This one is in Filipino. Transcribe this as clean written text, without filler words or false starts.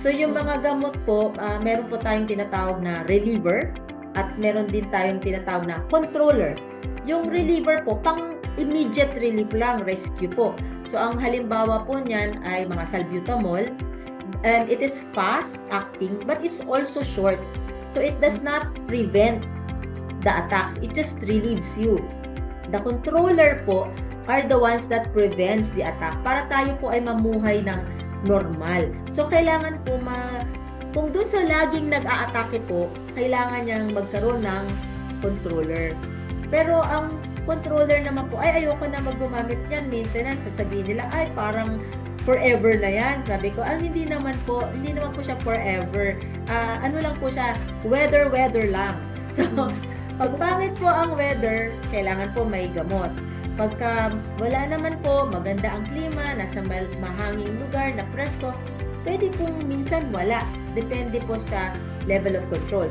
So yung mga gamot po, meron po tayong tinatawag na reliever at meron din tayong tinatawag na controller. Yung reliever po, pang immediate relief lang, rescue po. So ang halimbawa po niyan ay mga salbutamol, and it is fast acting but it's also short. So it does not prevent the attacks, it just relieves you. The controller po are the ones that prevents the attack para tayo po ay mamuhay ng normal. So kailangan po kung doon sa laging nag-aatake po, kailangan niyang magkaroon ng controller. Pero ang controller naman po, ay ayoko na maggumamit yan, maintenance, sasabihin nila, ay parang forever na yan. Sabi ko, hindi naman po siya forever. Ano lang po siya, weather lang. So, pag pangit po ang weather, kailangan po may gamot. Pagka wala naman po, maganda ang klima, nasa mahanging lugar, na presko, pwede pong minsan wala. Depende po sa level of control.